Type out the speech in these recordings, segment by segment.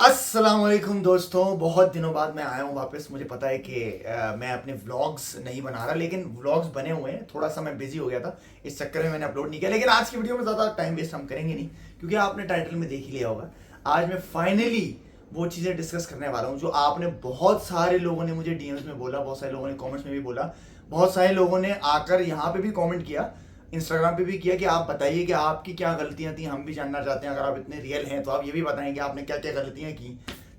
अस्सलाम वालेकुम दोस्तों, बहुत दिनों बाद मैं आया हूँ वापस। मुझे पता है कि मैं अपने व्लॉग्स नहीं बना रहा, लेकिन व्लॉग्स बने हुए हैं। थोड़ा सा मैं बिजी हो गया था, इस चक्कर में मैंने अपलोड नहीं किया। लेकिन आज की वीडियो में ज़्यादा टाइम वेस्ट हम करेंगे नहीं, क्योंकि आपने टाइटल में देख ही लिया होगा। आज मैं फाइनली वो चीज़ें डिस्कस करने वाला हूँ जो आपने बहुत सारे लोगों ने मुझे डीएम्स में बोला, बहुत सारे लोगों ने कॉमेंट्स में भी बोला, बहुत सारे लोगों ने आकर यहाँ पे भी कॉमेंट किया, इंस्टाग्राम पे भी किया कि आप बताइए कि आपकी क्या गलतियां थी, हम भी जानना चाहते हैं। अगर आप इतने रियल हैं तो आप ये भी बताएं कि आपने क्या क्या गलतियां की,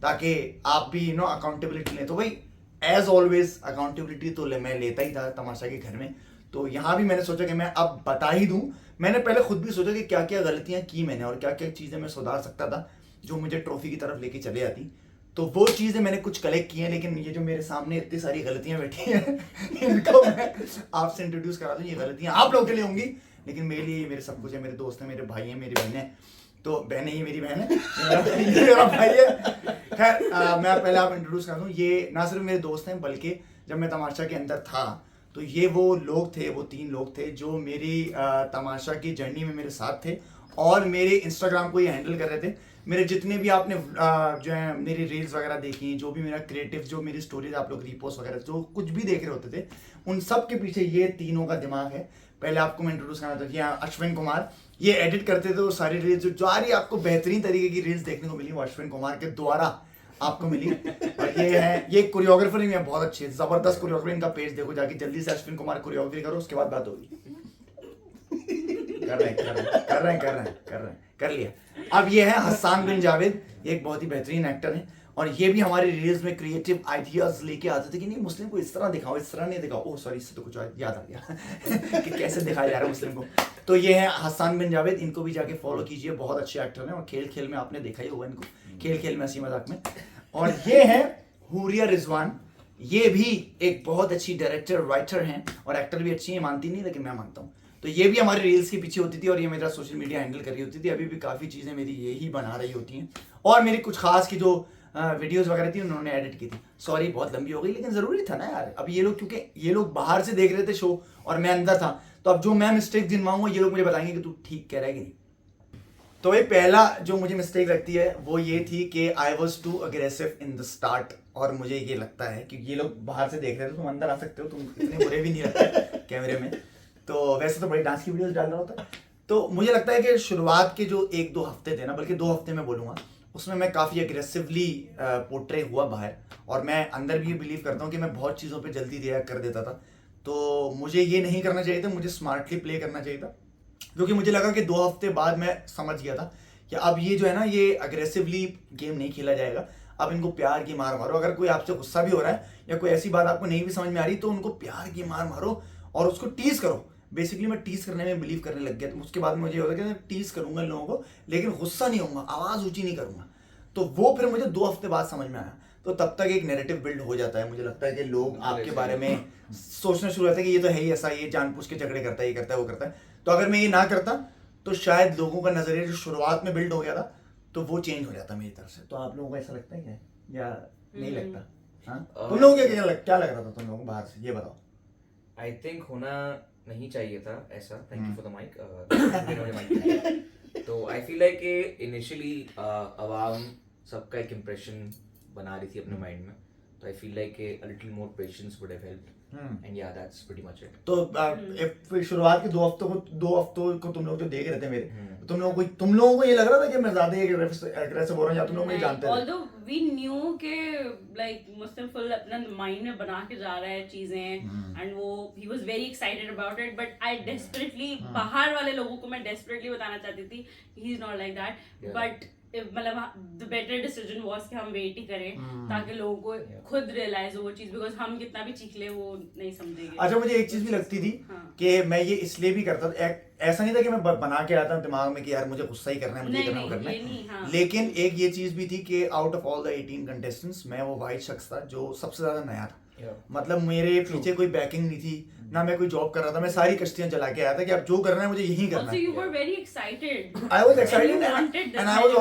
ताकि आप भी अकाउंटेबिलिटी लें। तो भाई एज ऑलवेज अकाउंटेबिलिटी तो मैं लेता ही था तमाशा के घर में, तो यहाँ भी मैंने सोचा कि मैं अब बता ही दूं। मैंने पहले खुद भी सोचा कि क्या क्या गलतियां की मैंने और क्या क्या चीज़ें मैं सुधार सकता था जो मुझे ट्रॉफी की तरफ लेके चले जाती। तो वो चीज़ें मैंने कुछ कलेक्ट की हैं, लेकिन ये जो मेरे सामने इतनी सारी गलतियां बैठी हैं इनको मैं आपसे इंट्रोड्यूस करा दूं। ये गलतियां आप लोगों के लिए होंगी, लेकिन मेरे लिए मेरे सब कुछ है। मेरे दोस्त हैं, मेरे भाई हैं, मेरी बहन है। तो बहन ही मेरी बहन है, ये मेरा भाई है। खैर मैं पहले आप इंट्रोड्यूस कर दूं। ये ना सिर्फ मेरे दोस्त हैं, बल्कि जब मैं तमाशा के अंदर था तो ये वो लोग थे, वो 3 लोग थे जो मेरी तमाशा की जर्नी में मेरे साथ थे और मेरे इंस्टाग्राम को ये हैंडल कर रहे थे। मेरे जितने भी आपने जो है मेरी रील्स वगैरह देखी, जो भी मेरा क्रिएटिव, जो मेरी स्टोरीज आप लोग रीपोस्ट वगैरह जो कुछ भी देख रहे होते थे, उन सब के पीछे ये तीनों का दिमाग है। पहले आपको मैं इंट्रोड्यूस करना था कि अश्विन कुमार, ये एडिट करते थे वो सारी रील्स जो आ रही आपको बेहतरीन तरीके की रील्स देखने को मिली, वो अश्विन कुमार के द्वारा आपको मिली। और ये है, ये कोरियोग्राफर ही है, बहुत अच्छे जबरदस्त कोरियोग्राफर। इनका पेज देखो जाके जल्दी से, अश्विन कुमार कोरियोग्राफी करो, उसके बाद बात होगी। कर लिया। अब ये है हसन बिन जावेद, ये एक बहुत ही बेहतरीन एक्टर है और ये भी हमारे रील्स में क्रिएटिव आइडियाज लेके आते थे कि नहीं मुस्लिम को इस तरह दिखाओ, इस तरह नहीं दिखाओ। ओह सॉरी, इससे तो कुछ याद आ गया कि कैसे दिखाया जा रहा है मुस्लिम को। तो ये है हसन बिन जावेद, इनको भी जाके फॉलो कीजिए, बहुत अच्छे एक्टर हैं और खेल खेल में आपने देखा ही होगा इनको, खेल खेल में हंसी मजाक में। और ये है हुरिया रिजवान, ये भी एक बहुत अच्छी डायरेक्टर राइटर हैं और एक्टर भी अच्छी है, मानती नहीं लेकिन मैं मानता हूँ। तो ये भी हमारे रील्स के पीछे होती थी और ये मेरा सोशल मीडिया हैंडल कर रही होती थी। अभी भी काफ़ी चीज़ें मेरी ये ही बना रही होती हैं और मेरी कुछ खास की जो वीडियोस वगैरह थी उन्होंने एडिट की थी। सॉरी बहुत लंबी हो गई, लेकिन ज़रूरी था ना यार। अब ये लोग, क्योंकि ये लोग बाहर से देख रहे थे शो और मैं अंदर था, तो अब जो मैं मिस्टेक गिनवाऊंगा ये लोग मुझे बताएंगे कि तू ठीक कह रहा है कि नहीं। तो ये पहला जो मुझे मिस्टेक लगती है वो ये थी कि I was too aggressive in the start. और मुझे ये लगता है कि ये लोग बाहर से देख रहे थे, तुम अंदर आ सकते हो, तुम इतने बुरे भी नहीं लगते कैमरे में। तो वैसे तो बड़ी डांस की वीडियोस डाल रहा होता है। तो मुझे लगता है कि शुरुआत के जो 1-2 हफ्ते थे ना, बल्कि 2 हफ्ते में बोलूँगा, उसमें मैं काफ़ी अग्रेसिवली पोर्ट्रे हुआ बाहर। और मैं अंदर भी ये बिलीव करता हूँ कि मैं बहुत चीज़ों पे जल्दी रिएक्ट कर देता था। तो मुझे ये नहीं करना चाहिए था, मुझे स्मार्टली प्ले करना चाहिए था। क्योंकि मुझे लगा कि 2 हफ्ते बाद मैं समझ गया था कि अब ये जो है ना, ये अग्रेसिवली गेम नहीं खेला जाएगा। अब इनको प्यार की मार मारो। अगर कोई आपसे गुस्सा भी हो रहा है या कोई ऐसी बात आपको नहीं भी समझ में आ रही, तो उनको प्यार की मार मारो और उसको टीज करो। बेसिकली मैं टीज करने में बिलीव करने लग गया। तो उसके बाद मुझे होगा कि मैं टीज करूंगा इन लोगों को, लेकिन गुस्सा नहीं होऊंगा, आवाज़ ऊंची नहीं करूंगा। तो वो फिर मुझे 2 हफ्ते बाद समझ में आया। तो तब तक एक नैरेटिव बिल्ड हो जाता है। मुझे लगता है कि लोग आपके बारे में सोचना शुरू होता है कि ये तो है ही ऐसा, ये जानबूझ के झगड़े करता है, ये करता है, वो करता है। तो अगर मैं ये ना करता तो शायद लोगों का नजरिया जो शुरुआत में बिल्ड हो गया था तो वो चेंज हो जाता मेरी तरफ से। तो आप लोगों को ऐसा लगता है क्या या नहीं लगता? हाँ, तुम लोगों को क्या लग रहा था तुम लोगों को बाहर से, ये बताओ। आई थिंक होना नहीं चाहिए था ऐसा। Thank you for the mic. तो आई फील लाइक कि इनिशियली आवाम सबका एक इम्प्रेशन बना रही थी अपने माइंड में। तो I feel like a little more patience would have helped and या दैट्स प्रीटी मच इट। तो शुरुआत के 2 हफ्तों को तुम लोग जो देख रहे थे मेरे, तुम लोगों को ये लग रहा था कि मैं ज्यादा एग्रेसिव हो रहा हूँ, या तुम लोग मुझे जानते थे? Although we knew कि like मुस्लिम फुल अपना माइंड में बना के जा रहा है चीजें, and वो he was very excited about it, but I desperately बाहर वाले लोगों को मैं desperately बताना चाहती थी he is not like that, but मतलब the better decision was कि हम वेट ही करें ताकि लोगों को खुद रियलाइज हो वो चीज, बिकॉज हम कितना भी चीख ले वो नहीं समझेंगे। अच्छा, मुझे एक चीज भी लगती थी कि मैं ये इसलिए भी करता था, ऐसा नहीं था कि मैं बना के आता दिमाग में कि यार मुझे गुस्सा ही करना है, मुझे करना है। लेकिन एक ये चीज भी थी कि out of all the 18 contestants मैं वो वाइट शख्स था जो सबसे ज्यादा नया था। मतलब मेरे पीछे कोई बैकिंग नहीं थी, ना मैं कोई जॉब कर रहा था, मैं सारी कश्तियां चला के आया था कि अब जो करना है मुझे यही करना है। Also, you were very excited. I was excited and I was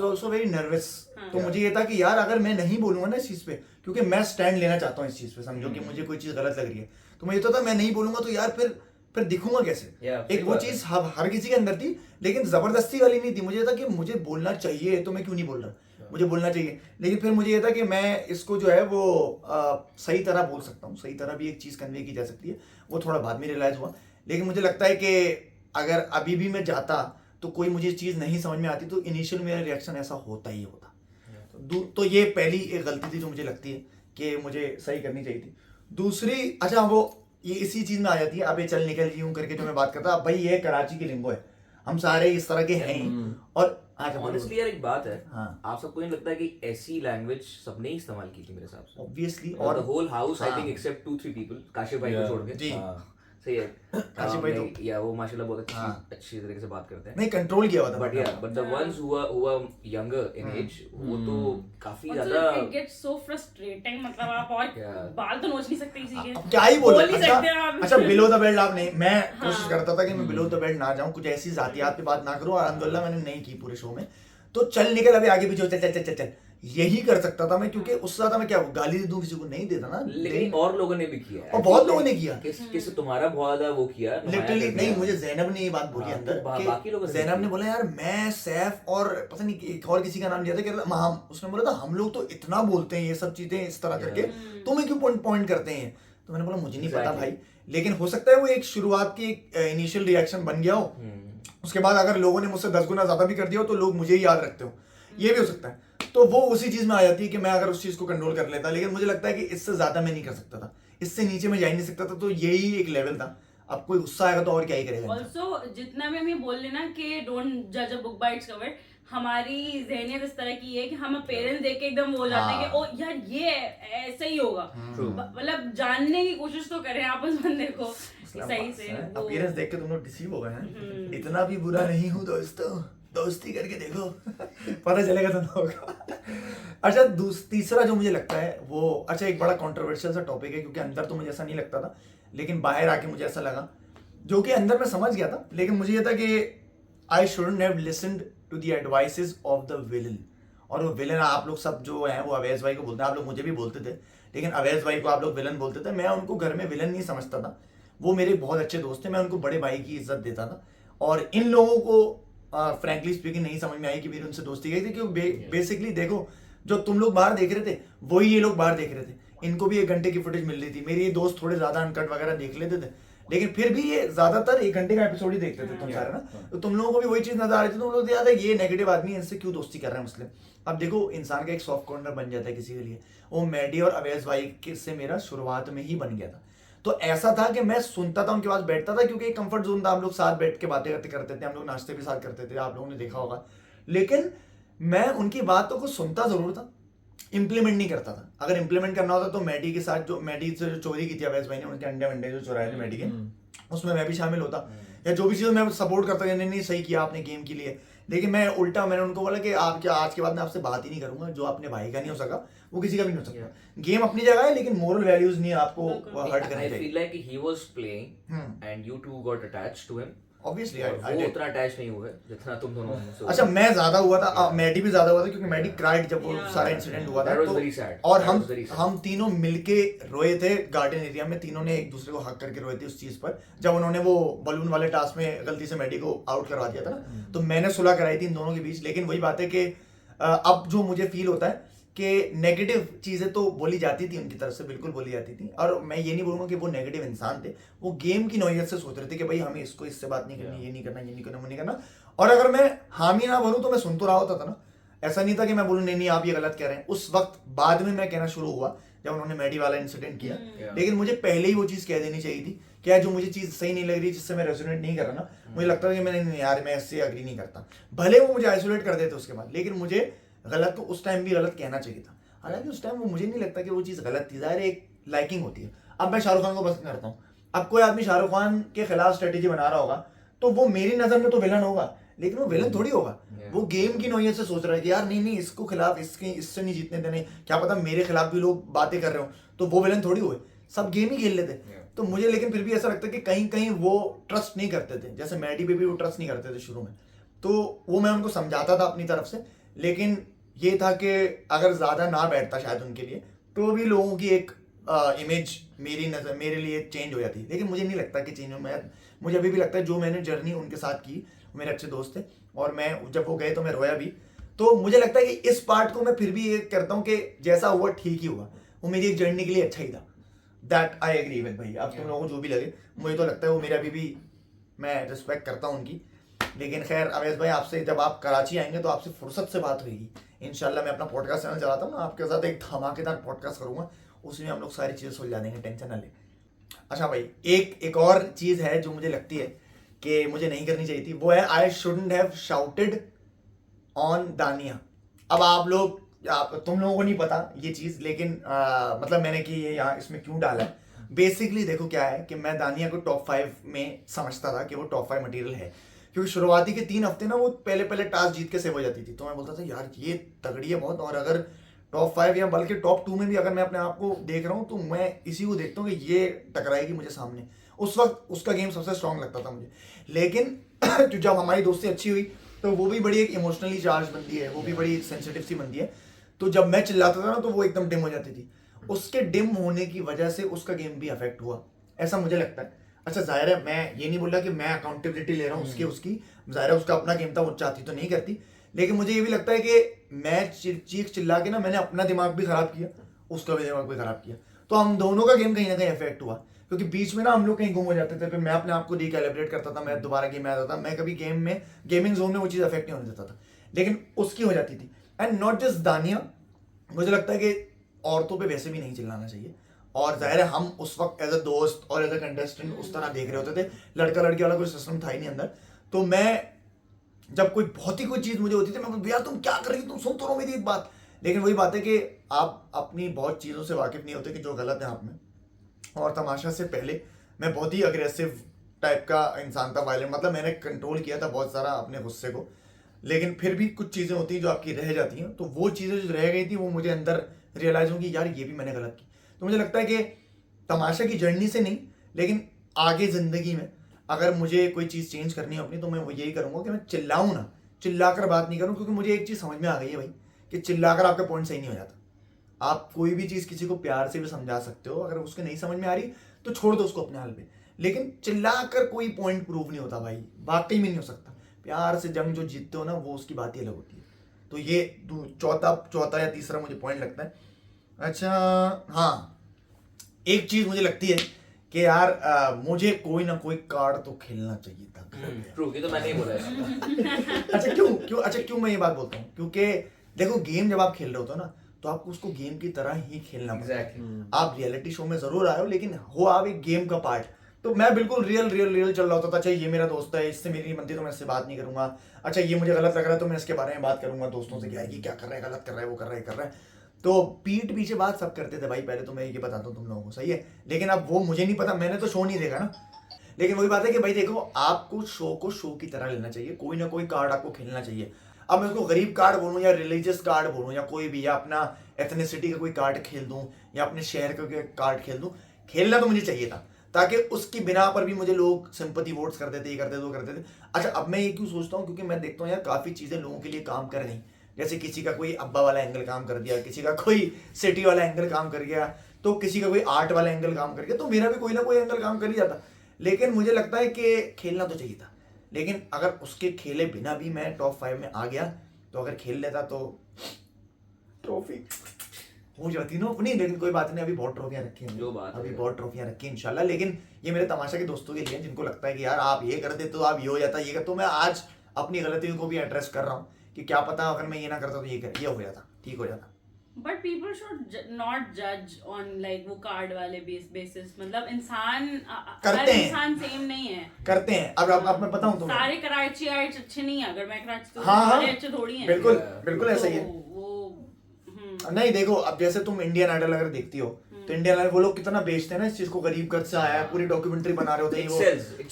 also very nervous. तो मुझे ये था कि यार अगर मैं नहीं बोलूंगा ना इस चीज पे, क्योंकि मैं स्टैंड लेना चाहता हूँ इस चीज पे, समझो कि मुझे कोई चीज गलत लग रही है, तो मुझे तो था मैं नहीं बोलूंगा तो यार फिर फिर दिखूंगा कैसे? Yeah, एक वो चीज हर किसी के अंदर थी, लेकिन जबरदस्ती वाली नहीं थी। मुझे था कि मुझे बोलना चाहिए, तो मैं क्यों नहीं बोल रहा, मुझे बोलना चाहिए। लेकिन फिर मुझे ये था कि मैं इसको जो है वो सही तरह बोल सकता हूँ, सही तरह भी एक चीज कन्वे की जा सकती है। वो थोड़ा बाद में रियलाइज हुआ, लेकिन मुझे लगता है कि अगर अभी भी मैं जाता तो कोई मुझे चीज नहीं समझ में आती, तो इनिशियल मेरा रिएक्शन ऐसा होता ही होता। तो ये पहली एक गलती थी जो मुझे लगती है कि मुझे सही करनी चाहिए थी। दूसरी, अच्छा वो ये इसी चीज में आ जाती है, अबे चल निकल जी यूं करके जो मैं बात करता, अब भाई ये कराची की लिंगो है, हम सारे इस तरह के हैं ही। और ऑनेस्टली यार एक बात है, हाँ। आप सबको नहीं लगता कि ऐसी लैंग्वेज सबने ही इस्तेमाल की थी मेरे हिसाब से? ऑब्वियसली, और द होल हाउस आई हाँ। थिंक एक्सेप्ट 2-3 पीपल, काशिफ भाई को छोड़ के। जी। सही है, काशिफ भाई तो या वो माशाल्लाह बहुत हाँ। अच्छी तरीके से बात करते हैं। नहीं, कंट्रोल किया हुआ था। But the ones who are younger in age, वो तो काफी ज्यादा Also, it gets so frustrating, मतलब आप और बाल तो नोच नहीं सकते किसी के, अब क्या ही बोल नहीं सकते आप। अच्छा बिलो द बेल्ट आप नहीं, मैं कोशिश करता था कि मैं बिलो द बेल्ट ना जाऊं, कुछ ऐसी जातियात पे बात ना करूं, और अल्हम्दुलिल्लाह मैंने नहीं की पूरे शो में। तो चल निकल अभी आगे पीछे, चल चल चल चल चल, यही कर सकता था मैं, क्योंकि उससे ज्यादा मैं क्या गाली दे दूं किसी को, नहीं देता ना। लेकिन और लोगों ने भी किया है, और बहुत लोगों ने किया, किस तुम्हारा बहुत ज्यादा वो किया लिटरली। नहीं, मुझे जैनब ने ये बात बोली अंदर, बाकी लोगों ने जैनब ने बोला यार मैं, सैफ और पता नहीं एक और किसी का नाम लिया था, कह रहा था हम, उसने बोला था हम लोग तो इतना बोलते हैं ये सब चीजें इस तरह करके, तुम्हें क्यों पॉइंट करते हैं? तो मैंने बोला मुझे नहीं पता भाई, लेकिन हो सकता है वो एक शुरुआत की एक इनिशियल रिएक्शन बन गया हो, उसके बाद अगर लोगों ने मुझसे 10 गुना ज्यादा भी कर दिया हो तो लोग मुझे ही याद रखते हो, ये भी हो सकता है। तो वो उसी चीज में आ जाती है कि मैं अगर उस चीज को कंट्रोल कर लेता, लेकिन मुझे लगता है कि इससे ज्यादा मैं नहीं कर सकता था, इससे नीचे मैं जा ही नहीं सकता था, तो यही एक लेवल था। अब कोई गुस्सा आएगा तो और क्या ही करेगा। ऑल्सो जितना भी हम ये बोल लेना कि डोंट जज a book by its cover, हमारी जहनियत इस तरह की है कि हम पेरेंट्स देख के एकदम वो हो जाते हैं कि ओ यार ये ऐसा ही होगा, मतलब जानने की कोशिश तो करें आप उस बंदे को सही से। अपीयरेंस देख के तुम लोग डिसीव हो गए हैं, इतना भी बुरा नहीं हूँ दोस्तों, दोस्ती करके देखो पता चलेगा तुम लोगों को। अच्छा तीसरा जो मुझे लगता है वो, अच्छा एक बड़ा कंट्रोवर्शियल सा टॉपिक है, क्योंकि अंदर तो मुझे ऐसा नहीं लगता था, लेकिन बाहर आके मुझे ऐसा लगा, जो कि अंदर मैं समझ गया था, लेकिन मुझे ये था कि I shouldn't have listened to the advices of the villain. और वो विलन आप लोग सब जो हैं वो अवैज भाई को बोलते हैं, आप लोग मुझे भी बोलते थे, लेकिन अवैज भाई को आप लोग विलन बोलते थे। मैं उनको घर में विलन नहीं समझता था, वो मेरे बहुत अच्छे दोस्त थे, मैं उनको बड़े भाई की इज्जत देता था। और इन लोगों को फ्रैंकली स्पीकिंग नहीं समझ में आई कि मेरी उनसे दोस्ती गई थी, क्योंकि बेसिकली देखो जो तुम लोग बाहर देख रहे थे वही ये लोग बाहर देख रहे थे। इनको भी 1 घंटे की फुटेज मिल रही थी, मेरे ये दोस्त थोड़े ज्यादा अनकट वगैरह देख लेते थे, लेकिन फिर भी ये ज्यादातर 1 घंटे का एपिसोड ही देखते थे तुम सारे ना। तो तुम लोगों को भी वही चीज नजर आ रही थी, तुम लोग याद है ये नेगेटिव आदमी है, इनसे क्यों दोस्ती कर रहे हैं मुस्लिम। अब देखो इंसान का एक सॉफ्ट कॉर्नर बन जाता है किसी के लिए, वो मैडी और अवैज भाई से मेरा शुरुआत में ही बन गया था। तो ऐसा था कि मैं सुनता था, उनके पास बैठता था, क्योंकि एक कंफर्ट जोन था, हम लोग साथ बैठ के बातें करते थे, हम लोग नाश्ते भी साथ करते थे, आप लोगों ने देखा होगा। लेकिन मैं उनकी बातों को सुनता जरूर था, इंप्लीमेंट नहीं करता था। अगर इंप्लीमेंट करना होता तो मैडी के साथ, जो मैडी से जो चोरी की थी अवैज भाई ने, उनके अंडे वंडे जो चुराए थे मैडी के, उसमें मैं भी शामिल होता, या जो भी चीज़ मैं सपोर्ट करता, नहीं नहीं सही किया आपने गेम के लिए। लेकिन मैं उल्टा, मैंने उनको बोला कि आप क्या, आज के बाद मैं आपसे बात ही नहीं करूंगा, जो अपने भाई का नहीं हो सका वो किसी का भी नहीं हो सकता। गेम अपनी जगह है, लेकिन मोरल वैल्यूज नहीं आपको हर्ट करनी चाहिए। I feel like he was playing and you two got attached to him. Obviously, वो उतना अटैच नहीं हुए जितना तुम दोनों। अच्छा मैं ज्यादा हुआ था, मैडी भी ज्यादा हुआ था, क्योंकि मैडी क्राइड जब वो सारा इंसिडेंट हुआ था। That was very sad. और That was very sad. हम तीनों मिलके रोए थे गार्डन एरिया में, तीनों ने एक दूसरे को हक करके रोए थे उस चीज पर, जब उन्होंने वो बलून वाले टास्क में गलती से मैडी को आउट करवा दिया था ना। तो मैंने सुलह कराई थी इन दोनों के बीच। लेकिन वही बात है कि अब जो मुझे फील होता है कि नेगेटिव चीज़ें तो बोली जाती थी उनकी तरफ से, बिल्कुल बोली जाती थी। और मैं ये नहीं बोलूँगा कि वो नेगेटिव इंसान थे, वो गेम की नौयत से सोच रहे थे कि भाई हमें इसको इससे बात नहीं करनी, ये नहीं करना, ये नहीं करना, वो नहीं करना। और अगर मैं हामी ना बनूँ तो मैं सुन तो रहा होता था ना, ऐसा नहीं था कि मैं बोलूँ नहीं नहीं आप ये गलत कह रहे हैं। उस वक्त बाद में मैं कहना शुरू हुआ जब उन्होंने मैडी वाला इंसिडेंट किया, लेकिन मुझे पहले ही वो चीज़ कह देनी चाहिए थी। क्या जो मुझे चीज़ सही नहीं लग रही, जिससे मैं रेजोनेट नहीं कर रहा ना, मुझे लगता था कि मैंने यार मैं इससे अग्री नहीं करता, भले वो मुझे आइसोलेट कर देते उसके बाद, लेकिन मुझे गलत को उस टाइम भी गलत कहना चाहिए था। हालांकि उस टाइम वो मुझे नहीं लगता कि वो चीज़ गलत थी, ज़ाहिर एक लाइकिंग होती है। अब मैं शाहरुख खान को पसंद करता हूँ, अब कोई आदमी शाहरुख खान के खिलाफ स्ट्रेटेजी बना रहा होगा तो वो मेरी नज़र में तो विलन होगा, लेकिन वो विलन थोड़ी होगा। वो गेम की नौयत से सोच रहा है कि यार नहीं नहीं इसको खिलाफ, इससे नहीं जीतने देने, क्या पता मेरे खिलाफ भी लोग बातें कर रहे हो, तो वो विलन थोड़ी हुए, सब गेम ही खेल लेते। तो मुझे लेकिन फिर भी ऐसा लगता है कि कहीं कहीं वो ट्रस्ट नहीं करते थे, जैसे मैडी पे भी वो ट्रस्ट नहीं करते थे शुरू में, तो वो मैं उनको समझाता था अपनी तरफ से। लेकिन ये था कि अगर ज़्यादा ना बैठता शायद उनके लिए, तो भी लोगों की एक इमेज मेरी नज़र मेरे लिए चेंज हो जाती। लेकिन मुझे नहीं लगता कि चेंज हो। मुझे अभी भी लगता है जो मैंने जर्नी उनके साथ की, मेरे अच्छे दोस्त थे, और मैं जब वो गए तो मैं रोया भी। तो मुझे लगता है कि इस पार्ट को मैं फिर भी ये करता हूँ कि जैसा हुआ ठीक ही हुआ, वो मेरी एक जर्नी के लिए अच्छा ही था। दैट आई एग्री विद भाई। अब तुम लोगों को जो भी लगे, मुझे तो लगता है वो मेरा अभी भी, मैं रिस्पेक्ट करता हूँ उनकी। लेकिन खैर अवैध भाई, आपसे जब आप कराची आएंगे तो आपसे फुर्सत से बात होगी इंशाल्लाह। मैं अपना पॉडकास्ट चैनल चलाता हूँ ना, आपके साथ एक धमाकेदार पॉडकास्ट करूँगा, उसमें हम लोग सारी चीज़ें सुलझा देंगे, टेंशन ना ले। अच्छा भाई, एक और चीज़ है जो मुझे लगती है कि मुझे नहीं करनी चाहिए थी, वो है आई शुडंट हैव शाउटेड ऑन दानिया। अब तुम लोगों को नहीं पता ये चीज़, लेकिन मतलब मैंने कि ये यहाँ इसमें क्यों डाला है। बेसिकली देखो क्या है कि मैं दानिया को टॉप 5 में समझता था कि वो टॉप 5 मटेरियल है, क्योंकि शुरुआती के 3 हफ्ते ना वो पहले टास्क जीत के सेव हो जाती थी, तो मैं बोलता था यार ये तगड़ी है बहुत, और अगर टॉप 5 या बल्कि टॉप 2 में भी अगर मैं अपने आप को देख रहा हूँ तो मैं इसी को देखता हूँ कि ये टकराएगी मुझे सामने। उस वक्त उसका गेम सबसे स्ट्रांग लगता था मुझे। लेकिन जब हमारी दोस्ती अच्छी हुई तो वो भी बड़ी एक इमोशनली चार्ज बनती है, वो भी बड़ी सेंसिटिव सी बनती है। तो जब मैं चिल्लाता था ना तो वो एकदम डिम हो जाती थी। उसके डिम होने की वजह से उसका गेम भी अफेक्ट हुआ, ऐसा मुझे लगता है। अच्छा जाहिर है मैं ये नहीं बोल रहा कि मैं अकाउंटेबिलिटी ले रहा हूँ उसकी, जाहिर है उसका अपना गेम था, वो चाहती तो नहीं करती, लेकिन मुझे ये भी लगता है कि मैं चीख चिल्ला के ना मैंने अपना दिमाग भी खराब किया, उसका भी दिमाग भी खराब किया, तो हम दोनों का गेम कहीं ना कहीं इफेक्ट हुआ। क्योंकि बीच में ना हम लोग कहीं गुम हो जाते थे, फिर मैं अपने आप को रिकैलिब्रेट करता था, मैं दोबारा गेम में आता था, मैं कभी गेमिंग जोन में वो चीज़ अफेक्ट नहीं होने देता था, लेकिन उसकी हो जाती थी। एंड नॉट जस्ट दानिया, मुझे लगता है कि औरतों पे वैसे भी नहीं चिल्लाना चाहिए। और जाहिर है हम उस वक्त एज अ दोस्त और एज अ कंटेस्टेंट उस तरह देख रहे होते थे, लड़का लड़की वाला कोई सिस्टम था ही नहीं अंदर। तो मैं जब कोई बहुत ही कोई चीज़ मुझे होती थी, मैं भैया तुम क्या कर रही हो, तुम सुन तो रहो मेरी एक बात। लेकिन वही बात है कि आप अपनी बहुत चीज़ों से वाकिफ नहीं होते कि जो गलत है आप में। और तमाशा से पहले मैं बहुत ही अग्रेसिव टाइप का इंसान था, वायलेंट, मतलब मैंने कंट्रोल किया था बहुत सारा अपने गुस्से को, लेकिन फिर भी कुछ चीज़ें होती हैं जो आपकी रह जाती हैं। तो वो चीज़ें जो रह गई थी वो मुझे अंदर रियलाइज़ होगी यार ये भी मैंने गलत की। तो मुझे लगता है कि तमाशा की जर्नी से नहीं, लेकिन आगे ज़िंदगी में अगर मुझे कोई चीज़ चेंज करनी हो अपनी, तो मैं वो यही करूँगा कि मैं चिल्लाऊँ ना, चिल्लाकर बात नहीं करूँ। क्योंकि मुझे एक चीज़ समझ में आ गई है भाई कि चिल्लाकर आपका पॉइंट सही नहीं हो जाता। आप कोई भी चीज़ किसी को प्यार से भी समझा सकते हो, अगर उसके नहीं समझ में आ रही तो छोड़ दो उसको अपने हाल पे, लेकिन चिल्लाकर कोई पॉइंट प्रूव नहीं होता भाई, वाकई में नहीं हो सकता। प्यार से जंग जो जीतते हो ना, वो उसकी बात ही अलग होती है। तो ये चौथा या तीसरा मुझे पॉइंट लगता है। अच्छा हाँ, एक चीज़ मुझे लगती है कि यार मुझे कोई ना कोई कार्ड तो खेलना चाहिए था। ट्रू, ये तो मैंने ही बोला है। अच्छा क्यों मैं ये बात बोलता हूँ, क्योंकि देखो गेम जब आप खेल रहे होते हो ना, तो आपको उसको गेम की तरह ही खेलना पड़ता है। आप रियलिटी शो में जरूर आए हो, लेकिन हो आप एक गेम का पार्ट। तो मैं बिल्कुल रियल चल रहा होता था। अच्छा ये मेरा दोस्त है, इससे मेरी बनती तो मैं इससे बात नहीं करूंगा। अच्छा ये मुझे गलत लग रहा है तो मैं इसके बारे में बात करूंगा दोस्तों से, क्या ये क्या कर रहा है, गलत कर रहा है, वो कर रहा है। तो पीठ पीछे बात सब करते थे भाई पहले, तो मैं ये बताता हूँ तुम लोगों को, सही है। लेकिन अब वो मुझे नहीं पता, मैंने तो शो नहीं देखा ना। लेकिन वही बात है कि भाई देखो, आपको शो को शो की तरह लेना चाहिए, कोई ना कोई कार्ड आपको खेलना चाहिए। अब मैं उसको गरीब कार्ड बोलूँ या रिलीजियस कार्ड बोलूँ या कोई भी, या अपना एथनिसिटी का कोई कार्ड खेल दूँ या अपने शहर का कार्ड खेल दूँ, खेलना तो मुझे चाहिए था, ताकि उसकी बिना पर भी मुझे लोग सिंपैथी वोट्स करते थे, ये करते थे, वो करते थे। अच्छा अब मैं ये क्यों सोचता हूँ, क्योंकि मैं देखता हूँ यार काफ़ी चीज़ें लोगों के लिए काम कर गई। जैसे किसी का कोई अब्बा वाला एंगल काम कर दिया, किसी का कोई सिटी वाला एंगल काम कर गया, तो किसी का कोई आर्ट वाला एंगल काम कर गया, तो मेरा भी कोई ना कोई एंगल काम कर ही जाता। लेकिन मुझे लगता है कि खेलना तो चाहिए था। लेकिन अगर उसके खेले बिना भी मैं टॉप 5 में आ गया, तो अगर खेल लेता तो ट्रॉफी हो जाती ना अपनी। लेकिन कोई बात नहीं, अभी बहुत ट्रॉफियां रखी हैं, जो बात अभी है। बहुत ट्रॉफियां रखी हैं इंशाल्लाह। लेकिन ये मेरे तमाशा के दोस्तों के लिए, जिनको लगता है कि यार आप ये करते तो आप ये हो जाता, ये कर, तो मैं आज अपनी गलतियों को भी एड्रेस कर रहा हूँ कि क्या पता अगर मैं ये ना करता तो ये हो जाता, ठीक हो जाता। But people should not judge on like वो कार्ड वाले basis। मतलब इंसान करते हर हैं। इंसान सेम नहीं है, करते हैं। अब मैं बताऊं तुम्हें, सारे कराची अच्छे नहीं है। अगर मैं कराची तो हाँ, सारे अच्छे थोड़ी हैं। बिल्कुल ऐसा ही है। वो नहीं देखो, अब जैसे तुम इंडियन आइडल अगर देखती हो, तो इंडियन आइडल वो लोग कितना बेचते हैं ना इस चीज को, गरीब घर से आया है, पूरी डॉक्यूमेंटरी बना रहे होते हैं वो।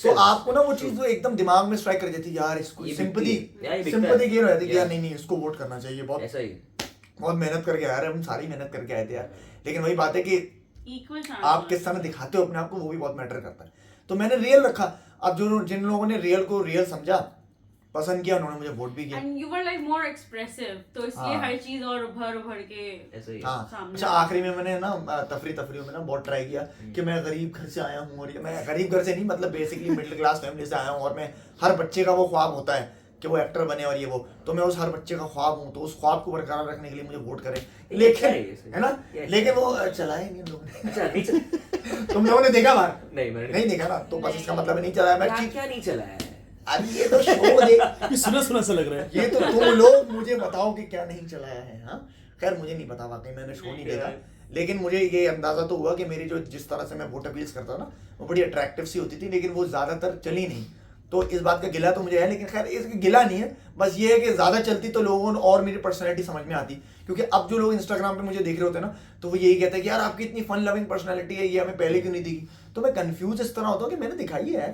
तो आपको ना वो चीज वो एकदम दिमाग में स्ट्राइक कर जाती है, यार इसको सिंपैथी गेन हो जाती है कि यार नहीं इसको वोट करना चाहिए। ऐसा ही बहुत मेहनत करके आया है, हम सारी मेहनत करके आए थे यार। लेकिन वही बात है कि इक्वल आप किस तरह दिखाते हो अपने आप को, वो भी बहुत मैटर करता है। तो मैंने रियल रखा। अब जो जिन लोगों ने रियल को रियल समझा, पसंद किया, उन्होंने मुझे वोट भी किया। And you were like more expressive, तो इसलिए हाँ। हर चीज और उभर के ऐसे ही हाँ सामने अच्छा, आखिरी में मैंने ना तफरी में ना बहुत ट्राई किया कि मैं गरीब घर से आया हूँ, और ये मैं गरीब घर से नहीं, मतलब बेसिकली मिडिल क्लास फैमिली से आया हूँ, और मैं हर बच्चे का वो ख्वाब होता है कि वो एक्टर बने और ये वो, तो मैं उस हर बच्चे का ख्वाब हूँ, तो उस ख्वाब को बरकरार रखने के लिए मुझे वोट करें, लेकिन है ना, लेकिन वो चला ही नहीं उन लोगों ने। अच्छा नहीं तुम लोगों ने देखा बाहर? नहीं मैंने नहीं देखा ना, तो बस इसका मतलब नहीं चला है। मैं क्या नहीं चला है अभी ये तो शो देख, ये सुना सा लग रहा है। ये तो तुम लोग मुझे बताओ कि क्या नहीं चलाया है। हाँ खैर मुझे नहीं पता, वाकई मैंने शो नहीं देखा, लेकिन मुझे ये अंदाजा तो हुआ कि मेरी जो जिस तरह से मैं वोट अपील्स करता ना, वो बड़ी अट्रैक्टिव सी होती थी, लेकिन वो ज्यादातर चली नहीं, तो इस बात का गिला तो मुझे है, लेकिन खैर इसका गिला नहीं है, बस ये है कि ज्यादा चलती तो लोगों को और मेरी पर्सनैलिटी समझ में आती, क्योंकि अब जो लोग इंस्टाग्राम पे मुझे देख रहे होते हैं ना, तो वो यही कहते हैं कि यार आपकी इतनी फन लविंग पर्सनैलिटी है, ये हमें पहले क्यों नहीं दिखी। तो मैं कंफ्यूज इस तरह होता हूँ कि मैंने दिखाई है,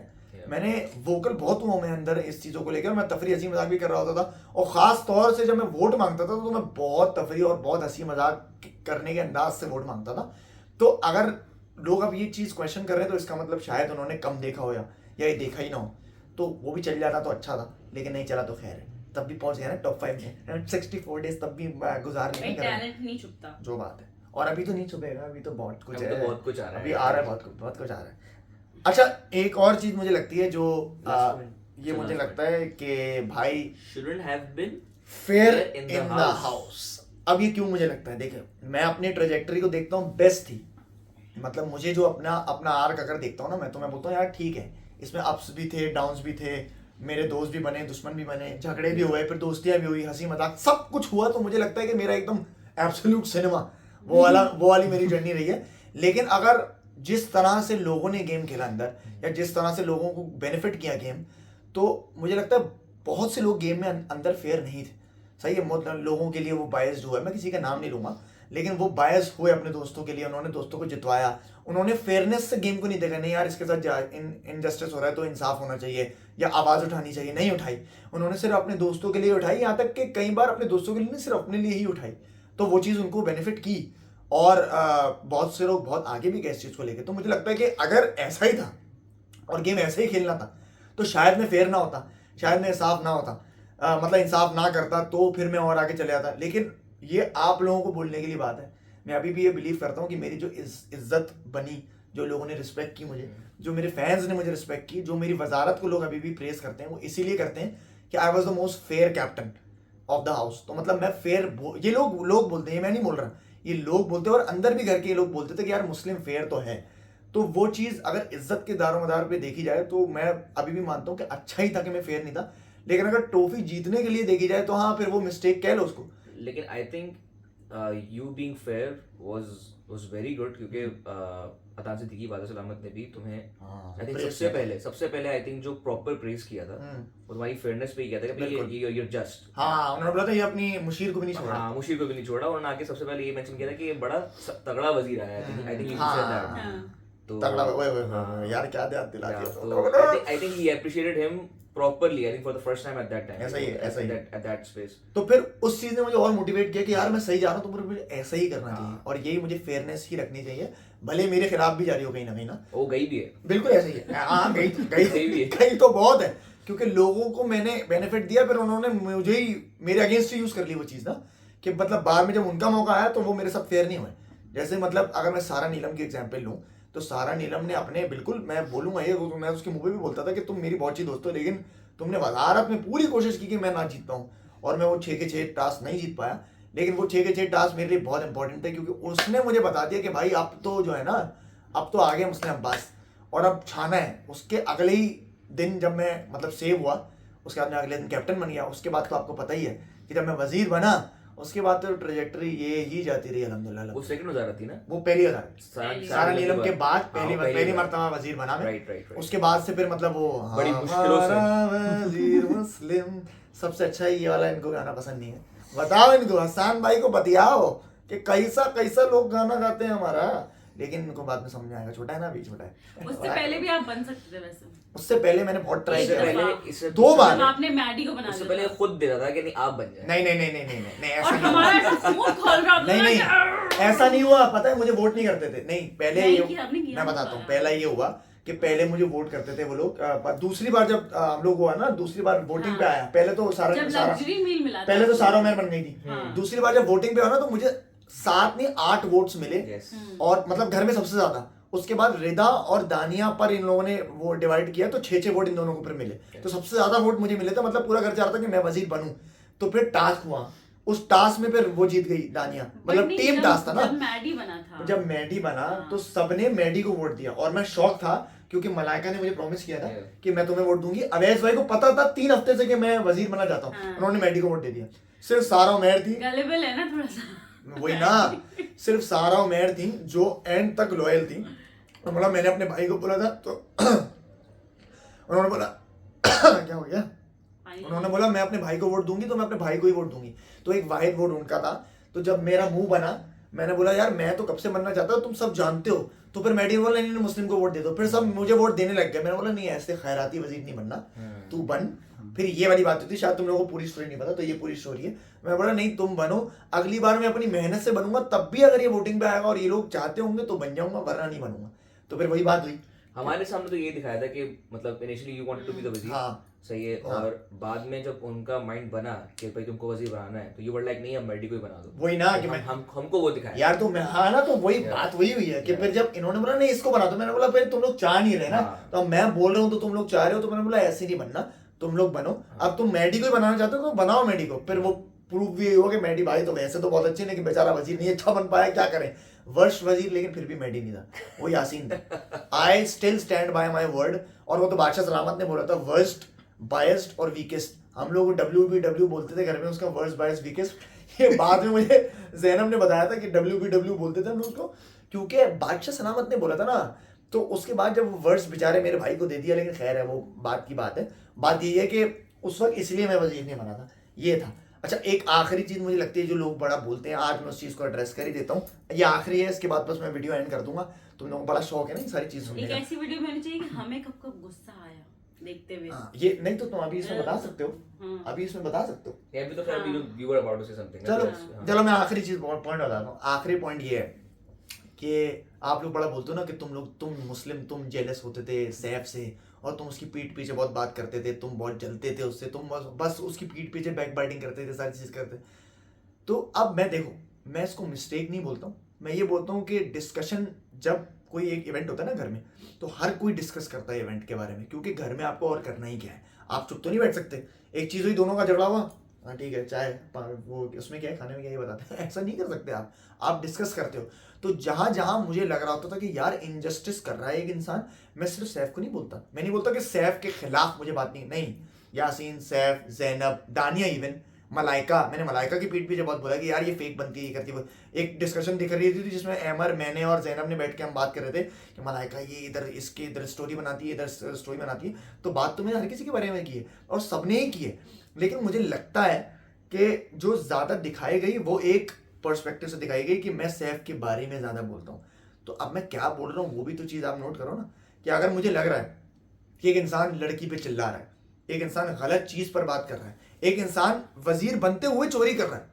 मैंने वोकल बहुत हुआ मैं अंदर इस चीज़ों को लेकर, मैं तफरी हंसी मजाक भी कर रहा होता था, और ख़ास तौर से जब मैं वोट मांगता था तो मैं बहुत तफरी और बहुत हंसी मजाक करने के अंदाज से वोट मांगता था। तो अगर लोग अब ये चीज़ क्वेश्चन कर रहे हैं तो इसका मतलब शायद उन्होंने कम देखा हो या ये देखा ही ना हो, तो वो भी चल जाता तो अच्छा था, लेकिन नहीं चला तो खैर है, तब भी पहुंच गया ना टॉप 5 में, 64 डेज तब भी गुजार नहीं कर टैलेंट नहीं छुपता, जो बात है, और अभी तो नहीं छुपेगा, अभी तो बहुत कुछ अभी है, तो बहुत कुछ आ रहा है, अभी आ रहा है, बहुत कुछ आ रहा है। अच्छा एक और चीज मुझे लगती है जो ये मुझे लगता है कि भाई shouldn't have been fair in in the the house. House. अब ये क्यों मुझे लगता है, देखिए मैं अपनी ट्रेजेक्टरी को देखता हूँ, बेस्ट थी, मतलब मुझे जो अपना आर्क अगर देखता हूँ ना, मैं बोलता हूँ यार ठीक है, इसमें अप्स भी थे, डाउन्स भी थे, मेरे दोस्त भी बने, दुश्मन भी बने, झगड़े भी हुए, फिर दोस्तियां भी हुई, हंसी मजाक सब कुछ हुआ, तो मुझे लगता है कि मेरा एकदम एब्सोल्यूट सिनेमा वो वाली मेरी जर्नी रही है। लेकिन अगर जिस तरह से लोगों ने गेम खेला अंदर, या जिस तरह से लोगों को बेनिफिट किया गेम, तो मुझे लगता है बहुत से लोग गेम में अंदर फेयर नहीं थे। सही है, मतलब लोगों के लिए वो बायस्ड हुआ है, मैं किसी का नाम नहीं लूंगा, लेकिन वो बायस हुए अपने दोस्तों के लिए, उन्होंने दोस्तों को जितवाया, उन्होंने फेयरनेस से गेम को नहीं देखा, नहीं यार इसके साथ इनजस्टिस हो रहा है तो इंसाफ होना चाहिए या आवाज़ उठानी चाहिए, नहीं उठाई, उन्होंने सिर्फ अपने दोस्तों के लिए उठाई, यहाँ तक कि कई बार अपने दोस्तों के लिए नहीं, सिर्फ अपने लिए ही उठाई, तो वो चीज़ उनको बेनिफिट की, और बहुत से लोग बहुत आगे भी गए इस चीज़ को लेकर। तो मुझे लगता है कि अगर ऐसा ही था और गेम ऐसे ही खेलना था, तो शायद मैं फेयर ना होता, शायद मैं इंसाफ ना होता, मतलब इंसाफ ना करता, तो फिर मैं और आगे चले जाता। लेकिन ये आप लोगों को बोलने के लिए बात है, मैं अभी भी ये बिलीव करता हूँ कि मेरी जो इज्जत बनी, जो लोगों ने रिस्पेक्ट की मुझे, जो मेरे फैंस ने मुझे रिस्पेक्ट की, जो मेरी वजारत को लोग अभी भी प्रेस करते हैं, वो इसीलिए करते हैं कि I was the most fair captain of the house. तो मतलब मैं फेयर, ये लोग बोलते हैं, मैं नहीं बोल रहा, ये लोग बोलते हैं, और अंदर भी घर के लोग बोलते थे कि यार मुस्लिम फेयर तो है। तो वो चीज़ अगर इज्जत के दारोमदार पे देखी जाए तो मैं अभी भी मानता हूँ कि अच्छा ही था कि मैं फेयर नहीं था, लेकिन अगर ट्रॉफी जीतने के लिए देखी जाए तो हाँ, फिर वो मिस्टेक कह लो उसको। लेकिन I think you being fair was very good, क्योंकि अतान सिद्दीकी वादा सलामत ने भी तुम्हें आई थिंक सबसे पहले आई थिंक जो प्रॉपर प्रेज किया था वो तुम्हारी फेयरनेस पे ही किया था कि भाई ये you're just। हाँ उन्होंने बोला था ये अपनी मुशीर को भी नहीं छोड़ा। हाँ मुशीर को भी नहीं छोड़ा, और आके सबसे पहले ये मेंशन किया था कि ये बड़ा तगड़ा वजीर आया है, I think you said that. तो तगड़ा ओए यार क्या याद दिला दिया। तो I think he appreciated him properly, I think for the first time at that time, ऐसा ही एट दैट स्पेस। तो फिर उस चीज ने मुझे और मोटिवेट किया कि यार मैं सही जा रहा हूँ, तो मुझे ऐसा ही करना चाहिए, और यही मुझे फेयरनेस ही रखनी चाहिए, भले मेरे खिलाफ भी जारी हो कहीं ना कहीं ना। वो गई भी है, बिल्कुल ऐसा ही है, हाँ गई तो बहुत है, क्योंकि लोगों को मैंने बेनिफिट दिया, फिर उन्होंने मुझे ही मेरे अगेंस्ट यूज कर ली वो चीज़ ना, कि मतलब बाद में जब उनका मौका आया तो वो मेरे साथ फेयर नहीं हुए। जैसे मतलब अगर मैं सारा नीलम की एग्जाम्पल लूँ, तो सारा नीलम ने अपने, बिल्कुल मैं बोलूँगा ये, मैं उसके मुंह पे भी बोलता था कि तुम मेरी बहुत अच्छी दोस्त हो, लेकिन तुमने वजारत में पूरी कोशिश की कि मैं ना जीत पाऊँ, और मैं वो 6 के 6 टास्क नहीं जीत पाया, लेकिन वो 6 के 6 टास्क मेरे लिए बहुत इंपॉर्टेंट थे, क्योंकि उसने मुझे बता दिया कि भाई अब तो जो है ना, अब तो आ गए मुस्लिम अब्बास, और अब छाना है। उसके अगले ही दिन जब मैं मतलब सेव हुआ, उसके बाद मैं अगले दिन कैप्टन बन गया, उसके बाद तो आपको पता ही है कि जब मैं वजीर बना, उसके बाद तो ट्रेजेक्टरी ये ही जाती रही अल्हम्दुलिल्लाह। वो सेकंड वजारत थी ना, वो पहली वजारत सारा नीलम के बाद पहली मर्तबा वजीर बना मैं। राइट। उसके बाद से फिर मतलब वो बड़ी मुश्किलों से वजीर मुस्लिम, सबसे अच्छा ये वाला इनको गाना पसंद नहीं है। बताओ इनको, हसन भाई को बतियाओ कि कैसा लोग गाना गाते हैं हमारा, लेकिन इनको बाद में समझ में आएगा, छोटा है ना, अभी छोटा है। उससे पहले भी आप बन सकते थे वैसे। उससे पहले मैंने बहुत ट्राई किया, पहले 2 बार आपने मैडी को बना उससे पहले खुद देता था कि नहीं आप बन जाए। नहीं ऐसा और नहीं हमारा ऐसा मुंह खोल रहा था नहीं ना, ऐसा नहीं हुआ, पता है मुझे वोट नहीं करते थे। नहीं पहले नहीं ये किया, आपने किया मैं होगा बताता हूँ, यार। पहला ये हुआ कि पहले मुझे वोट करते थे वो लोग, दूसरी बार जब हम लोग हुआ ना, दूसरी बार वोटिंग पे आया, पहले तो सारा जब लग्जरी मील मिला था, पहले तो सारा मैन बन गई थी, हाँ। दूसरी बार जब वोटिंग पे हुआ ना तो मुझे 7 नहीं 8 वोट्स मिले, Yes. और मतलब घर में सबसे ज्यादा। उसके बाद रिदा और दानिया पर इन लोगों ने वो डिवाइड किया तो 6-6 वोट इन दोनों के ऊपर मिले, तो सबसे ज्यादा वोट मुझे मिले थे, मतलब पूरा घर चाह रहा था कि मैं वजीर बनूं। तो फिर टास्क हुआ, उस टास्क में फिर वो जीत गई दानिया, मतलब But टीम जब- टास्क था ना। जब मैडी बना था, जब मैडी बना हाँ। तो सबने मैडी को वोट दिया, और मैं शॉक था क्योंकि मलाइका ने मुझे प्रॉमिस किया था Yeah. कि मैं तुम्हें वोट दूंगी। अवैस भाई को पता था 3 हफ्ते से कि मैं वजीर बनना चाहता हूँ, हाँ। उन्होंने मैडी को वोट दे दिया। सिर्फ सारा उमैर थी, गलेबल है ना थोड़ा सा, वही ना, सिर्फ सारा उमैर थी जो एंड तक लॉयल थी। तो मतलब मैंने अपने भाई को बोला था तो उन्होंने बोला क्या हो गया, उन्होंने बोला मैं अपने भाई को वोट दूंगी तो मैं अपने भाई को ही वोट दूंगी, तो एक वाहिद वोट उनका था। तो जब मेरा मुंह बना, मैंने बोला यार मैं तो कब से बनना चाहता हूँ, तुम सब जानते हो। तो फिर मैडी ने बोला नहीं मुस्लिम को वोट दे दो, फिर सब मुझे वोट देने लग गए। मैंने बोला नहीं ऐसे खैराती वजीर नहीं बनना, तू बन। फिर ये वाली बात होती, शायद तुम लोगों को पूरी स्टोरी नहीं पता, तो ये पूरी स्टोरी है। मैं बोला नहीं तुम बनो, अगली बार मैं अपनी मेहनत से बनूंगा, तब भी अगर ये वोटिंग पे आएगा और ये लोग चाहते होंगे तो बन जाऊंगा, वरना नहीं बनूंगा। तो फिर वही बात हुई। हमारे सामने तो ये दिखाया था कि मतलब initially you wanted to be the वजीर, हाँ। सही है, हाँ। और बाद में जब उनका माइंड बना कि भाई तुमको वजीर बनाना है, तो यू वर लाइक नहीं अब मैडी को ही बना दो। वही ना कि तो मैं हमको वो दिखाया यार, तो मैं हाँ ना, तो वही बात वही हुई है कि फिर जब इन्होंने बोला नहीं इसको बना दो, मैंने बोला फिर तुम लोग चाह नहीं रहे ना, हाँ। तो अब मैं बोल रहा हूँ तो तुम लोग चाह रहे हो, तो मैंने बोला ऐसे नहीं बनना, तुम लोग बनो। अब तुम मैडी को ही बनाना चाहते हो तो बनाओ मैडी को। फिर वो प्रूफ भी हुआ कि मैडी भाई तो वैसे तो बहुत अच्छे, लेकिन बेचारा वजीर नहीं अच्छा बन पाया, क्या करें, वर्ष वजीर, लेकिन फिर भी मैडी नहीं था, वो यासीन था। I still stand by my word. और वो तो बादशाह सलामत ने बोला था वर्स्ट, बायस्ड और वीकेस्ट। हम लोग WBW बोलते थे घर में उसका, वर्स्ट, बायस्ड, वीकेस्ट। ये बाद में मुझे जैनब ने बताया था कि WBW बोलते थे हम लोग उसको, क्योंकि बादशाह सलामत ने बोला था ना। तो उसके बाद जब वो वर्ष बेचारे मेरे भाई को दे दिया, लेकिन खैर है वो बात की बात है। बात ये है कि उस वक्त इसलिए मैं वजीर नहीं बना था, ये था। अच्छा एक आखिरी चीज मुझे लगती है जो लोग बड़ा बोलते हैं, आज मैं उस चीज को एड्रेस कर ही देता हूँ, ये आखिरी है, इसके बाद बस मैं वीडियो एंड कर दूंगा। तुम लोगों को बड़ा शौक है ना ये सारी चीज सुनने एक का। ऐसी वीडियो होनी चाहिए कि हमें कब कब गुस्सा आया देखते हुए। हाँ, ये नहीं तो तुम अभी इसमें बता सकते हो, हाँ। अभी इसमें बता सकते हो। ये भी तो फिर you were about to say something. चलो मैं आखिरी चीज पॉइंट बताता हूँ। आखिरी पॉइंट ये है कि आप लोग बड़ा बोलते हो ना कि तुम मुस्लिम, तुम जेलस होते थे सैफ से, और तुम उसकी पीठ पीछे बहुत बात करते थे, तुम बहुत जलते थे उससे, तुम बस उसकी पीठ पीछे बैक बाइटिंग करते थे, सारी चीज करते। तो अब मैं देखो, मैं इसको मिस्टेक नहीं बोलता हूँ, मैं ये बोलता हूँ कि डिस्कशन, जब कोई एक इवेंट होता है ना घर में, तो हर कोई डिस्कस करता है इवेंट के बारे में, क्योंकि घर में आपको और करना ही क्या है, आप चुप तो नहीं बैठ सकते। एक चीज हुई, दोनों का झगड़ा हुआ, हाँ ठीक है, चाय वो उसमें क्या है, खाने में क्या, ये बताते हैं, ऐसा नहीं कर सकते आप डिस्कस करते हो। तो जहां जहां मुझे लग रहा होता था कि यार इनजस्टिस कर रहा है एक इंसान, मैं सिर्फ सैफ को नहीं बोलता, मैं नहीं बोलता कि सैफ के खिलाफ मुझे बात नहीं, यासीन, सैफ, जैनब, दानिया, इवन मलाइका, मैंने मलाइका की पीठ पीछे बहुत बोला कि यार ये फेक बनती है, ये करती है। एक डिस्कशन दिख रही थी जिसमें अमर, मैंने और जैनब ने बैठ के हम बात कर रहे थे कि मलाइका ये इधर इसके इधर स्टोरी बनाती है, इधर स्टोरी बनाती है। तो बात तो मैंने हर किसी के बारे में की है और सबने ही की है, लेकिन मुझे लगता है कि जो ज़्यादा दिखाई गई वो एक पर्सपेक्टिव से दिखाई गई कि मैं सैफ के बारे में ज़्यादा बोलता हूँ। तो अब मैं क्या बोल रहा हूँ वो भी तो चीज़ आप नोट करो ना, कि अगर मुझे लग रहा है कि एक इंसान लड़की पे चिल्ला रहा है, एक इंसान गलत चीज़ पर बात कर रहा है, एक इंसान वजीर बनते हुए चोरी कर रहा है,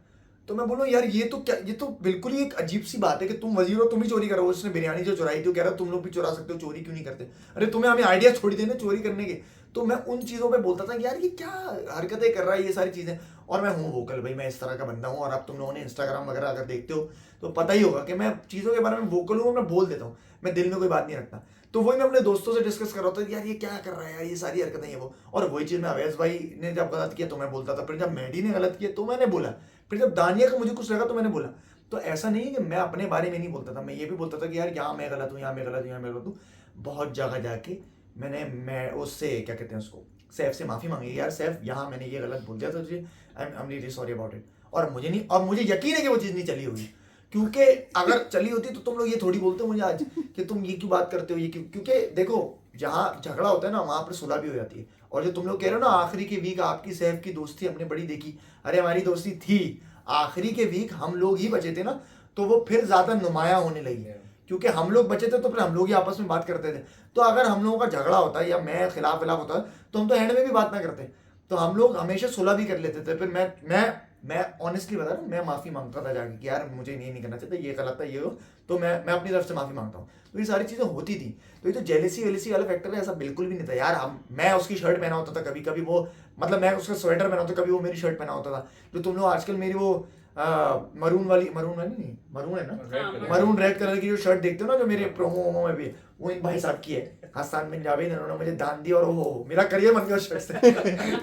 तो मैं बोलूँ यार ये तो क्या, ये तो बिल्कुल ही एक अजीब सी बात है कि तुम वजीर हो, तुम ही चोरी करो। उसने बिरयानी जो चुराई थी, कह रहा तुम लोग भी चुरा सकते हो, चोरी क्यों नहीं करते? अरे तुम्हें हमें आइडिया छोड़ देना चोरी करने के। तो मैं उन चीज़ों पे बोलता था कि यार ये क्या हरकतें कर रहा है, ये सारी चीज़ें। और मैं हूँ वोकल भाई, मैं इस तरह का बंदा हूँ, और अब तुम लोगों ने इंस्टाग्राम वगैरह अगर देखते हो तो पता ही होगा कि मैं चीज़ों के बारे में वोकल हूँ, मैं बोल देता हूँ, मैं दिल में कोई बात नहीं रखता। तो वही मैं अपने दोस्तों से डिस्कस कर रहा था यार ये क्या कर रहा है यार, ये सारी हरकतें ये वो। और वही चीज़ मैं अवैस भाई ने जब गलत किया तो मैं बोलता था, फिर जब मैडी ने गलत किया तो मैंने बोला, फिर जब दानिया का मुझे कुछ लगा तो मैंने बोला। तो ऐसा नहीं है कि मैं अपने बारे में नहीं बोलता था, मैं ये भी बोलता था कि यार यहाँ मैं गलत हूँ, यहाँ मैं गलत हूँ, यहाँ मैं गलत हूँ। बहुत जगह जाके मैं उससे क्या कहते हैं उसको, सैफ से माफ़ी मांगी, यार सैफ यहाँ मैंने ये गलत बोल दिया था तुझे, I am really sorry about it. और मुझे नहीं, और मुझे यकीन है कि वो चीज़ नहीं चली होगी, क्योंकि अगर चली होती तो तुम लोग ये थोड़ी बोलते मुझे आज कि तुम ये क्यों बात करते हो, ये क्यों। क्योंकि देखो जहाँ झगड़ा होता है ना वहाँ पर सुलह भी हो जाती है। और जो तुम लोग कह रहे हो ना आखिरी के वीक आपकी सैफ की दोस्ती हमने बड़ी देखी, अरे हमारी दोस्ती थी, आखिरी के वीक हम लोग ही बचे थे ना, तो वो फिर ज़्यादा नुमायाँ होने लगी, क्योंकि हम लोग बचे थे तो फिर हम लोग ही आपस में बात करते थे। तो अगर हम लोगों का झगड़ा होता है या मैं खिलाफ होता है तो हम तो एंड में भी बात ना करते, तो हम लोग हमेशा सुलह भी कर लेते थे। फिर मैं मैं ऑनेस्टली बता रहा हूँ, मैं माफी मांगता था जाके कि यार मुझे नहीं करना चाहिए, ये गलत था, ये हो, तो मैं अपनी तरफ से माफी मांगता हूँ। तो ये सारी चीजें होती थी। तो ये तो जेलेसी वेलेसी वाला फैक्टर है, ऐसा बिल्कुल भी नहीं था यार। मैं उसकी शर्ट पहना होता था कभी कभी, वो मतलब मैं उसका स्वेटर पहना होता, कभी वो मेरी शर्ट पहना होता था। जो तुम लोग आजकल मेरी वो मरून वाली नहीं, मरून है ना, मरून रेड कलर की जो शर्ट देखते हो ना, जो मेरे प्रोमो वोमो में भी, वो इन भाई साहब की है, हसन बिन जावेद, इन्होंने मुझे दान दी और वो मेरा करियर बन गया उस शर्ट से।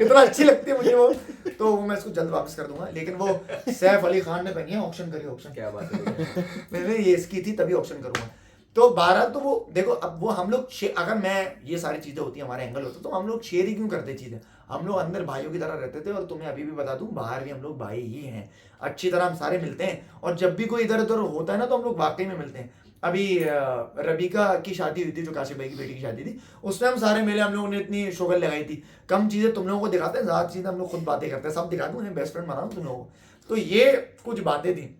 इतना अच्छी लगती है मुझे वो, तो वो मैं इसको जल्द वापस कर दूंगा। लेकिन वो सैफ अली खान ने पहनी है, ऑक्शन करी, ऑक्शन, क्या बात है। मैंने ये इसकी थी तभी ऑप्शन करूंगा। तो 12 तो वो देखो, अब वो हम लोग अगर मैं ये सारी चीजें होती हमारे एंगल होते तो हम लोग शेयर ही क्यों करते चीजें। हम लोग अंदर भाइयों की तरह रहते थे, और तुम्हें अभी भी बता दूं बाहर भी हम लोग भाई ही हैं, अच्छी तरह हम सारे मिलते हैं। और जब भी कोई इधर उधर होता है ना तो हम लोग वाकई में मिलते हैं। अभी रबीका की शादी हुई थी, जो काशिफ भाई की बेटी की शादी थी, उसमें हम सारे मिले, हम लोगों ने इतनी शोगल लगाई थी। कम चीजें तुम लोगों को दिखाते हैं, ज्यादा चीजें हम लोग खुद बातें करते हैं। सब दिखा दूं, बेस्ट फ्रेंड बना तुम लोगों को। तो ये कुछ बातें थी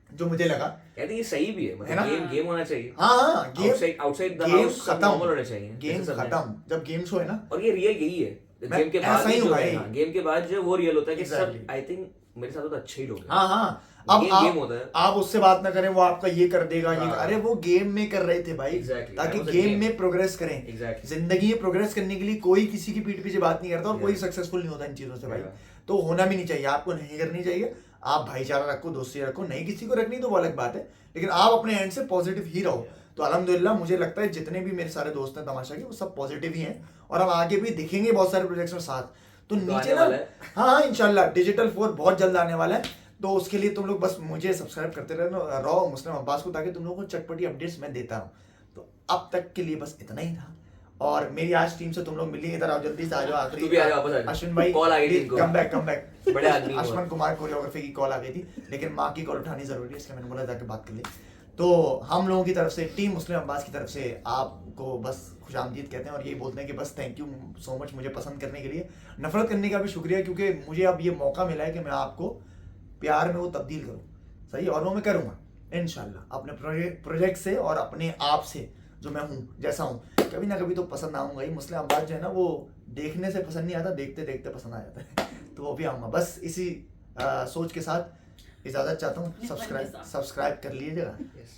जो मुझे लगा यार ये सही भी है, मतलब गेम होना चाहिए। हाँ, game outside the game house खत्म होना चाहिए, गेम खत्म। जब गेम शो है ना, और ये रियल यही है। गेम के बाद जो है, गेम के बाद जो वो रियल होता है कि सब, आई थिंक मेरे साथ तो अच्छे ही लोग हैं। हाँ, अब गेम होता है, आप उससे बात ना करें, वो आपका ये कर देगा, ये अरे वो गेम में कर रहे थे भाई, ताकि गेम में प्रोग्रेस करें। जिंदगी में प्रोग्रेस करने के लिए कोई किसी की पीठ पीछे बात नहीं करता, और कोई सक्सेसफुल नहीं होता इन चीजों से भाई। तो होना भी नहीं चाहिए, आपको नहीं करनी चाहिए। आप भाईचारा रखो, दोस्ती रखो, नहीं किसी को रखनी तो वो अलग बात है, लेकिन आप अपने एंड से पॉजिटिव ही रहो। तो अल्हम्दुलिल्लाह मुझे लगता है जितने भी मेरे सारे दोस्त हैं तमाशा के, वो सब पॉजिटिव ही हैं, और अब आगे भी दिखेंगे बहुत सारे प्रोजेक्ट्स में साथ। तो नीचे ना, हाँ इंशाल्लाह डिजिटल 4 बहुत जल्द आने वाला है। तो उसके लिए तुम लोग बस मुझे सब्सक्राइब करते रहना रहो मुस्लिम अब्बास को, ताकि तुम लोगों को चटपटी अपडेट्स मैं देता हूँ। तो अब तक के लिए बस इतना ही था। और मेरी आज टीम से तुम लोग मिलिए, इधर आओ, जल्दी से आ जाओ। आखिरी अश्विन भाई कॉल आ गई थी, कम बैक बड़े आदमी, अश्विन कुमार कोरियोग्राफी की कॉल आ गई थी, लेकिन माँ की कॉल उठानी जरूरी है, इसलिए मैंने बोला जाके बात कर ले। तो हम लोगों की तरफ से, टीम मुस्लिम अब्बास की तरफ से आपको बस खुशामदीद कहते हैं, और ये बोलते हैं कि बस थैंक यू सो मच मुझे पसंद करने के लिए। नफरत करने का भी शुक्रिया, क्योंकि मुझे अब ये मौका मिला है कि मैं आपको प्यार में वो तब्दील करूँ, सही, और वो मैं करूँगा इंशाल्लाह अपने प्रोजेक्ट से और अपने आप से, जो मैं हूँ जैसा हूँ। कभी ना कभी तो पसंद आऊँगा ही। मुस्लिम अब्बास जो है ना, वो देखने से पसंद नहीं आता, देखते देखते पसंद आ जाता है। तो वो भी आऊँगा। बस इसी सोच के साथ इजाज़त चाहता हूँ। सब्सक्राइब कर लीजिएगा,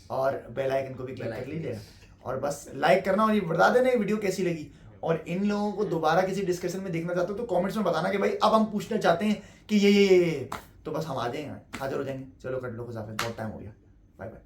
और बेल आइकन को भी क्लिक कर लीजिएगा, और बस लाइक करना, और ये बता देना ये वीडियो कैसी लगी। और इन लोगों को दोबारा किसी डिस्कशन में देखना चाहते हो तो कमेंट्स में बताना कि भाई अब हम पूछना चाहते हैं कि ये तो बस हम आ जाएंगे, हाजिर हो जाएंगे। चलो कट लो, खुदाफिज़, बहुत टाइम हो गया, बाय बाय।